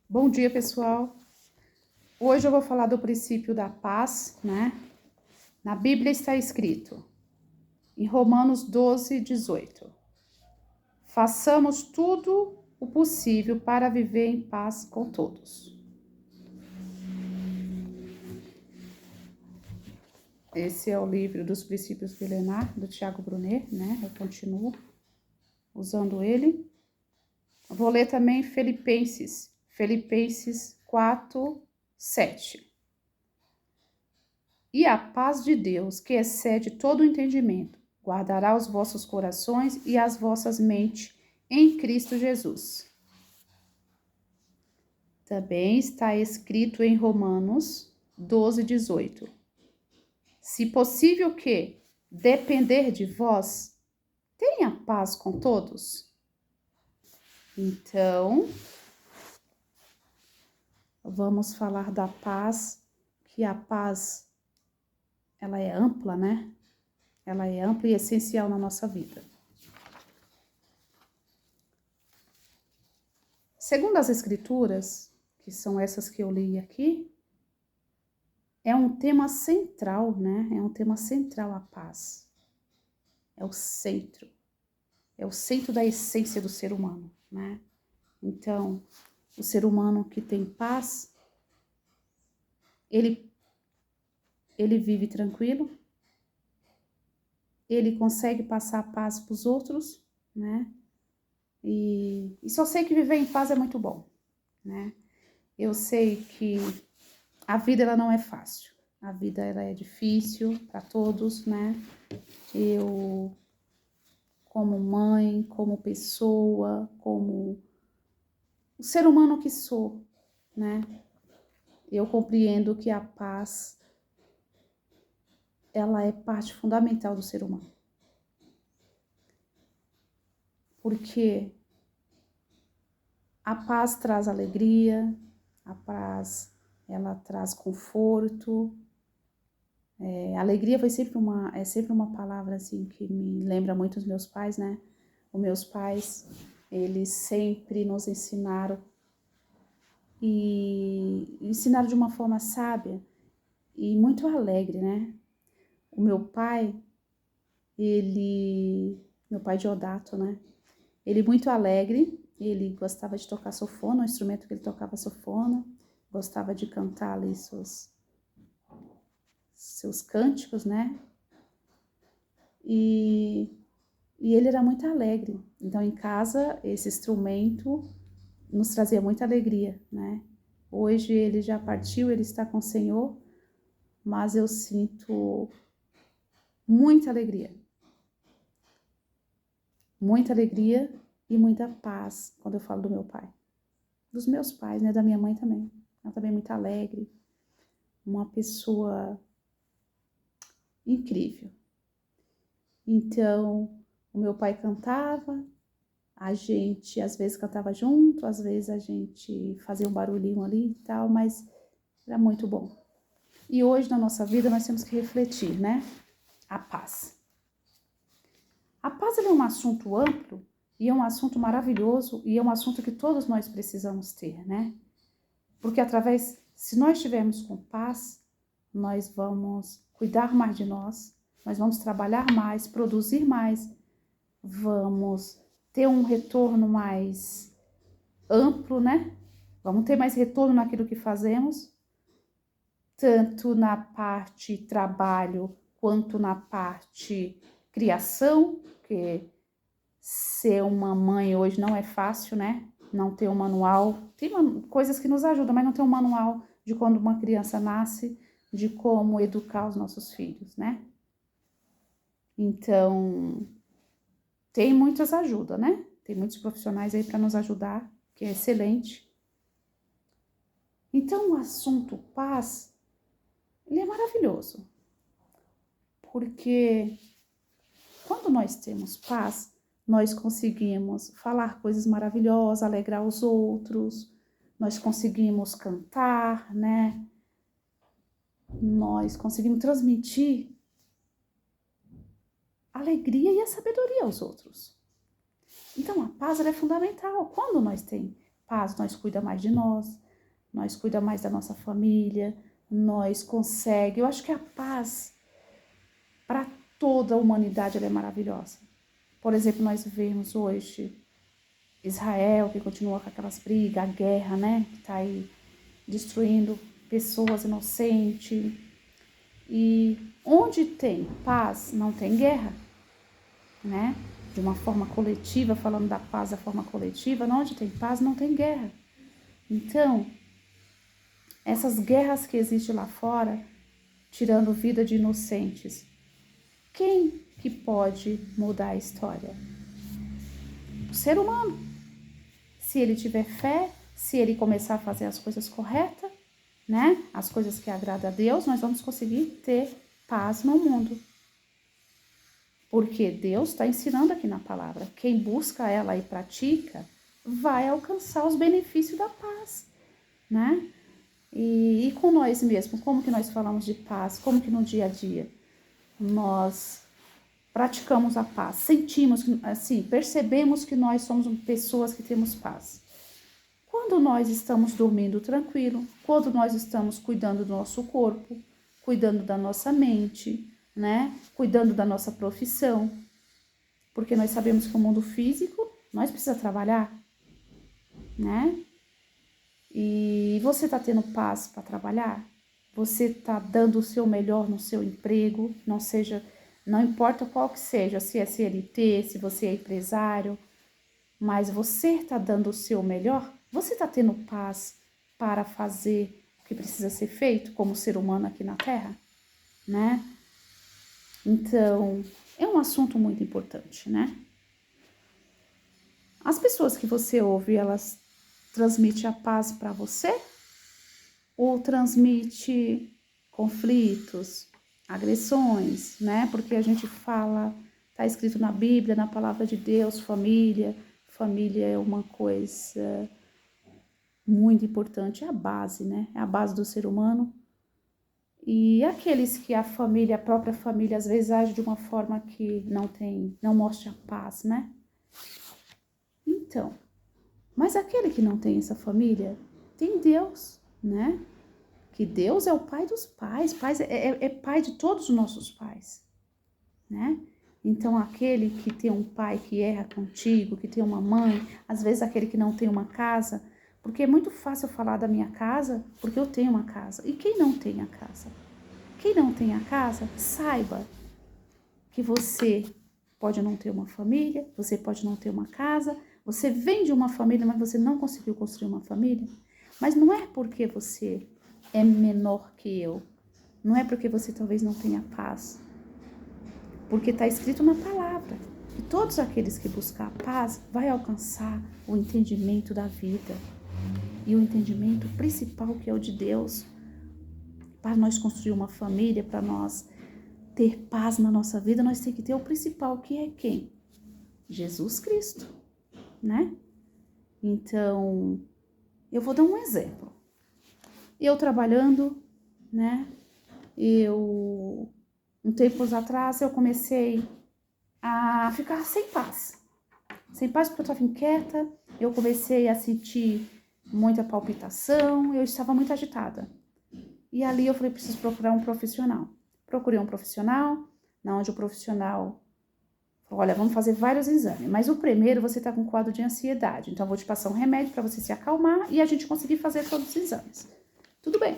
Bom dia, pessoal. Hoje eu vou falar do princípio da paz, né? Na Bíblia está escrito, em Romanos 12, 18. Façamos tudo o possível para viver em paz com todos. Esse é o livro dos princípios milenar, do Tiago Brunet, né? Eu continuo usando ele. Vou ler também Filipenses 4, 7. E a paz de Deus, que excede todo o entendimento, guardará os vossos corações e as vossas mentes em Cristo Jesus. Também está escrito em Romanos 12, 18. Se possível que depender de vós, tenha paz com todos. Então, vamos falar da paz, que a paz, ela é ampla, né? Ela é ampla e essencial na nossa vida. Segundo as escrituras, que são essas que eu li aqui, é um tema central, né? É um tema central a paz. É o centro. É o centro da essência do ser humano, né? Então, o ser humano que tem paz, ele vive tranquilo, ele consegue passar a paz para os outros, né? E só sei que viver em paz é muito bom, né? Eu sei que a vida ela não é fácil. A vida ela é difícil para todos, né? Eu, como mãe, como pessoa, como o ser humano que sou, né? Eu compreendo que a paz ela é parte fundamental do ser humano. Porque a paz traz alegria, a paz ela traz conforto. Alegria é sempre uma palavra assim que me lembra muito os meus pais, né? Os meus pais, eles sempre nos ensinaram e ensinaram de uma forma sábia e muito alegre, né? O meu pai, meu pai Deodato, né? Ele muito alegre, ele gostava de tocar sanfona, o instrumento que ele tocava sanfona, gostava de cantar ali seus cânticos, né? E ele era muito alegre. Então, em casa, esse instrumento nos trazia muita alegria, né? Hoje ele já partiu, ele está com o Senhor, mas eu sinto muita alegria. Muita alegria e muita paz quando eu falo do meu pai. Dos meus pais, né? Da minha mãe também. Ela também é muito alegre. Uma pessoa incrível. Então, o meu pai cantava, a gente às vezes cantava junto, às vezes a gente fazia um barulhinho ali e tal, mas era muito bom. E hoje na nossa vida nós temos que refletir, né? A paz. A paz é um assunto amplo e é um assunto maravilhoso e é um assunto que todos nós precisamos ter, né? Porque se nós estivermos com paz, nós vamos cuidar mais de nós vamos trabalhar mais, produzir mais, vamos ter um retorno mais amplo, né? Vamos ter mais retorno naquilo que fazemos, tanto na parte trabalho quanto na parte criação, porque ser uma mãe hoje não é fácil, né? Não ter um manual, tem coisas que nos ajudam, mas não tem um manual de quando uma criança nasce, de como educar os nossos filhos, né? Então, tem muitas ajudas, né? Tem muitos profissionais aí para nos ajudar, que é excelente. Então, o assunto paz, ele é maravilhoso. Porque quando nós temos paz, nós conseguimos falar coisas maravilhosas, alegrar os outros, nós conseguimos cantar, né? Nós conseguimos transmitir a alegria e a sabedoria aos outros. Então, a paz é fundamental. Quando nós paz, nós cuida mais de nós cuida mais da nossa família, nós consegue. Eu acho que a paz para toda a humanidade ela é maravilhosa. Por exemplo, nós vemos hoje Israel, que continua com aquelas brigas, a guerra, né? Que está aí destruindo pessoas inocentes. E onde tem paz, não tem guerra, né? De uma forma coletiva, falando da paz da forma coletiva, onde tem paz, não tem guerra. Então, essas guerras que existem lá fora, tirando vida de inocentes, quem que pode mudar a história? O ser humano. Se ele tiver fé, se ele começar a fazer as coisas corretas, né? As coisas que agradam a Deus, nós vamos conseguir ter paz no mundo. Porque Deus está ensinando aqui na palavra. Quem busca ela e pratica, vai alcançar os benefícios da paz, né? E com nós mesmos, como que nós falamos de paz? Como que no dia a dia nós praticamos a paz? Sentimos, assim, percebemos que nós somos pessoas que temos paz. Quando nós estamos dormindo tranquilo, quando nós estamos cuidando do nosso corpo, cuidando da nossa mente, né? Cuidando da nossa profissão. Porque nós sabemos que o mundo físico, nós precisamos trabalhar, né? E você está tendo paz para trabalhar? Você está dando o seu melhor no seu emprego? Não importa qual que seja, se é CLT, se você é empresário, mas você está dando o seu melhor? Você está tendo paz para fazer o que precisa ser feito como ser humano aqui na Terra, né? Então, é um assunto muito importante, né? As pessoas que você ouve, elas transmitem a paz para você? Ou transmite conflitos, agressões, né? Porque a gente fala, tá escrito na Bíblia, na palavra de Deus, família. Família é uma coisa muito importante, é a base, né? É a base do ser humano. E aqueles que a família, a própria família, às vezes age de uma forma que não mostra a paz, né? Então, mas aquele que não tem essa família, tem Deus, né? Que Deus é o pai dos pais, é pai de todos os nossos pais, né? Então, aquele que tem um pai que erra contigo, que tem uma mãe, às vezes aquele que não tem uma casa, porque é muito fácil falar da minha casa, porque eu tenho uma casa. E quem não tem a casa? Quem não tem a casa, saiba que você pode não ter uma família, você pode não ter uma casa, você vem de uma família, mas você não conseguiu construir uma família. Mas não é porque você é menor que eu, não é porque você talvez não tenha paz, porque está escrito na palavra que todos aqueles que buscar a paz vai alcançar o entendimento da vida e o entendimento principal que é o de Deus. Para nós construir uma família, para nós ter paz na nossa vida, nós temos que ter o principal, que é quem? Jesus Cristo, né? Então, eu vou dar um exemplo. Eu trabalhando, né? Um tempo atrás, eu comecei a ficar sem paz. Sem paz porque eu estava inquieta, eu comecei a sentir muita palpitação, eu estava muito agitada. E ali eu falei, preciso procurar um profissional. Procurei um profissional, onde o profissional falou, olha, vamos fazer vários exames, mas o primeiro você está com quadro de ansiedade, então eu vou te passar um remédio para você se acalmar e a gente conseguir fazer todos os exames. Tudo bem.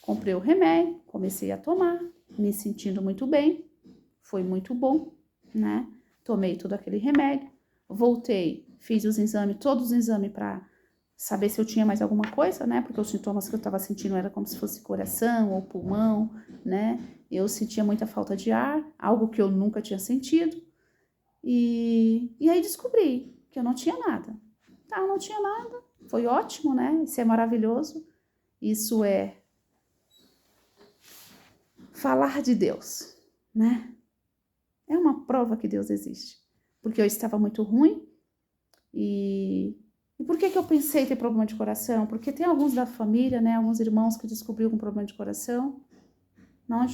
Comprei o remédio, comecei a tomar, me sentindo muito bem, foi muito bom, né? Tomei todo aquele remédio, voltei, fiz os exames, todos os exames para saber se eu tinha mais alguma coisa, né? Porque os sintomas que eu estava sentindo era como se fosse coração ou pulmão, né? Eu sentia muita falta de ar, algo que eu nunca tinha sentido. E aí descobri que eu não tinha nada. Tá, eu não tinha nada. Foi ótimo, né? Isso é maravilhoso. Isso é falar de Deus, né? É uma prova que Deus existe. Porque eu estava muito ruim. E por que eu pensei em ter problema de coração? Porque tem alguns da família, né? Alguns irmãos que descobriram com problema de coração. Não,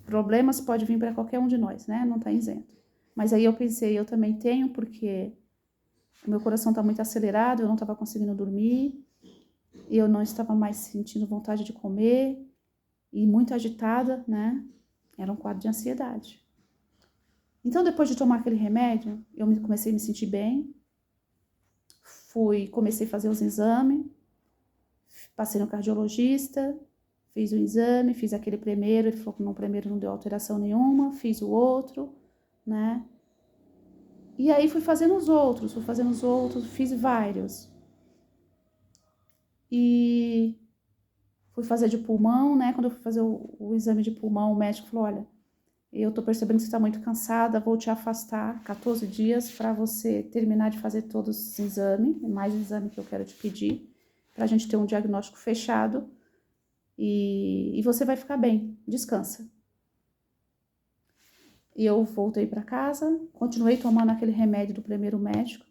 problemas pode vir para qualquer um de nós, né? Não está isento. Mas aí eu pensei, eu também tenho, porque o meu coração está muito acelerado, eu não estava conseguindo dormir, eu não estava mais sentindo vontade de comer e muito agitada, né? Era um quadro de ansiedade. Então, depois de tomar aquele remédio, comecei a me sentir bem, comecei a fazer os exames, passei no cardiologista, fiz o exame, fiz aquele primeiro, ele falou que no primeiro não deu alteração nenhuma, fiz o outro, né? E aí fui fazendo os outros, fiz vários. E fui fazer de pulmão, né? Quando eu fui fazer o exame de pulmão, o médico falou, olha, eu tô percebendo que você tá muito cansada, vou te afastar 14 dias para você terminar de fazer todos os exames, mais exame que eu quero te pedir, pra gente ter um diagnóstico fechado e você vai ficar bem, descansa. E eu voltei para casa, continuei tomando aquele remédio do primeiro médico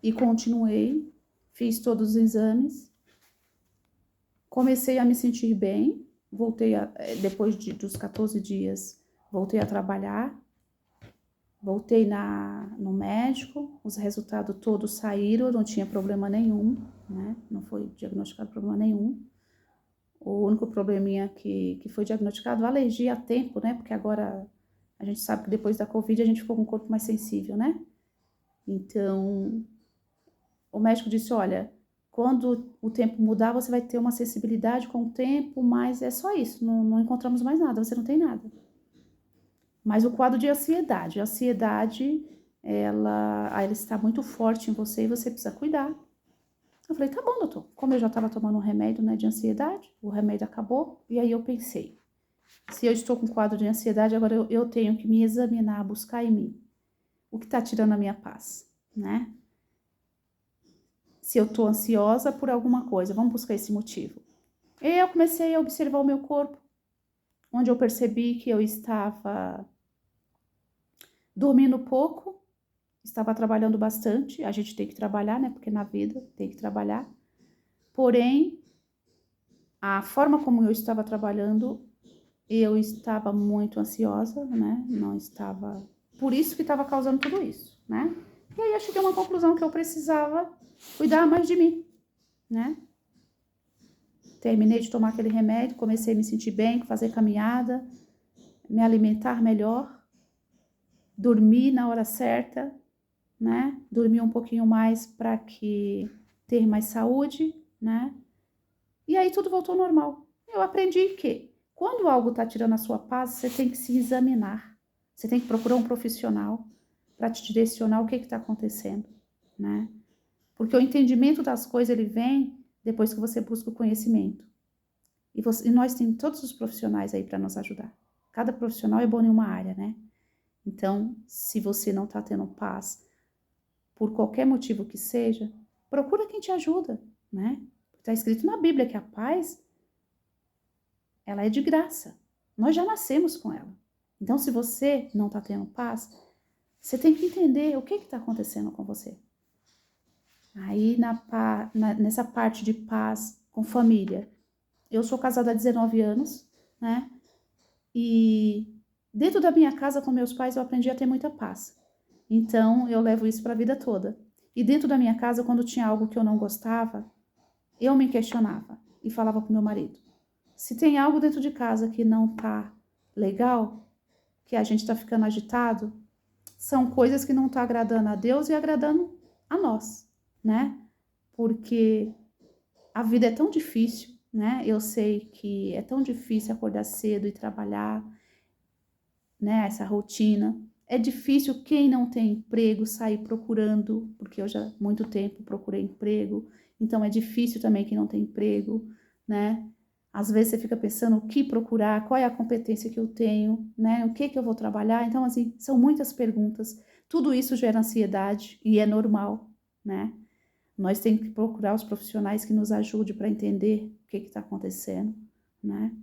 e continuei, fiz todos os exames, comecei a me sentir bem, depois dos 14 dias, voltei a trabalhar, voltei no médico, os resultados todos saíram, não tinha problema nenhum, né? Não foi diagnosticado problema nenhum. O único probleminha que foi diagnosticado, alergia a tempo, né? Porque agora a gente sabe que depois da Covid a gente ficou com o corpo mais sensível, né? Então, o médico disse, olha, quando o tempo mudar, você vai ter uma sensibilidade com o tempo, mas é só isso, não encontramos mais nada, você não tem nada. Mas o quadro de ansiedade, ela está muito forte em você e você precisa cuidar. Eu falei, tá bom, doutor. Como eu já estava tomando um remédio, né, de ansiedade, o remédio acabou, e aí eu pensei, se eu estou com quadro de ansiedade, agora eu tenho que me examinar, buscar em mim o que está tirando a minha paz, né? Se eu estou ansiosa por alguma coisa, vamos buscar esse motivo. E eu comecei a observar o meu corpo, onde eu percebi que eu estava dormindo pouco, estava trabalhando bastante, a gente tem que trabalhar, né? Porque na vida tem que trabalhar. Porém, a forma como eu estava trabalhando, eu estava muito ansiosa, né? Não estava... Por isso que estava causando tudo isso, né? E aí eu cheguei a uma conclusão que eu precisava cuidar mais de mim, né? Terminei de tomar aquele remédio, comecei a me sentir bem, fazer caminhada, me alimentar melhor, dormir na hora certa, né? Dormir um pouquinho mais para ter mais saúde, né? E aí tudo voltou ao normal. Eu aprendi que quando algo está tirando a sua paz, você tem que se examinar. Você tem que procurar um profissional para te direcionar o que está acontecendo, né? Porque o entendimento das coisas, ele vem depois que você busca o conhecimento. E nós temos todos os profissionais aí para nos ajudar. Cada profissional é bom em uma área, né? Então, se você não está tendo paz, por qualquer motivo que seja, procura quem te ajuda, né? Está escrito na Bíblia que a paz, ela é de graça. Nós já nascemos com ela. Então, se você não está tendo paz, você tem que entender o que está acontecendo com você. Aí, nessa parte de paz com família, eu sou casada há 19 anos, né? E dentro da minha casa com meus pais eu aprendi a ter muita paz. Então, eu levo isso para a vida toda. E dentro da minha casa, quando tinha algo que eu não gostava, eu me questionava e falava pro meu marido. Se tem algo dentro de casa que não tá legal, que a gente tá ficando agitado, são coisas que não tá agradando a Deus e agradando a nós, né? Porque a vida é tão difícil, né? Eu sei que é tão difícil acordar cedo e trabalhar, né? Essa rotina. É difícil quem não tem emprego sair procurando, porque eu já há muito tempo procurei emprego, então é difícil também quem não tem emprego, né? Às vezes você fica pensando o que procurar, qual é a competência que eu tenho, né? O que eu vou trabalhar? Então, assim, são muitas perguntas. Tudo isso gera ansiedade e é normal, né? Nós temos que procurar os profissionais que nos ajudem para entender o que está acontecendo, né?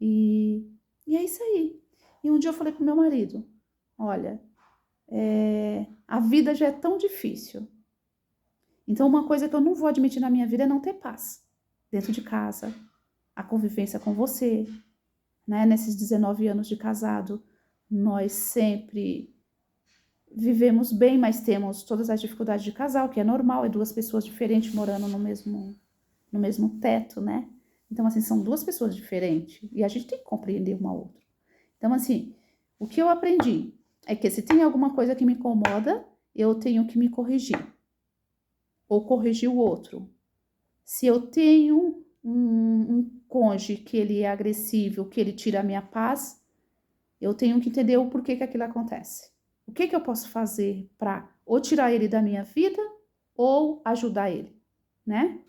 E é isso aí. E um dia eu falei pro meu marido, olha, a vida já é tão difícil. Então, uma coisa que eu não vou admitir na minha vida é não ter paz dentro de casa, a convivência com você, né? Nesses 19 anos de casado, nós sempre vivemos bem, mas temos todas as dificuldades de casal, que é normal, é duas pessoas diferentes morando no mesmo teto, né? Então, assim, são duas pessoas diferentes e a gente tem que compreender uma outra. Então, assim, o que eu aprendi é que se tem alguma coisa que me incomoda, eu tenho que me corrigir ou corrigir o outro. Se eu tenho um cônjuge que ele é agressivo, que ele tira a minha paz, eu tenho que entender o porquê que aquilo acontece. O que eu posso fazer para ou tirar ele da minha vida ou ajudar ele, né?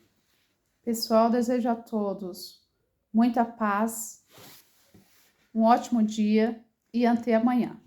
Pessoal, desejo a todos muita paz, um ótimo dia e até amanhã.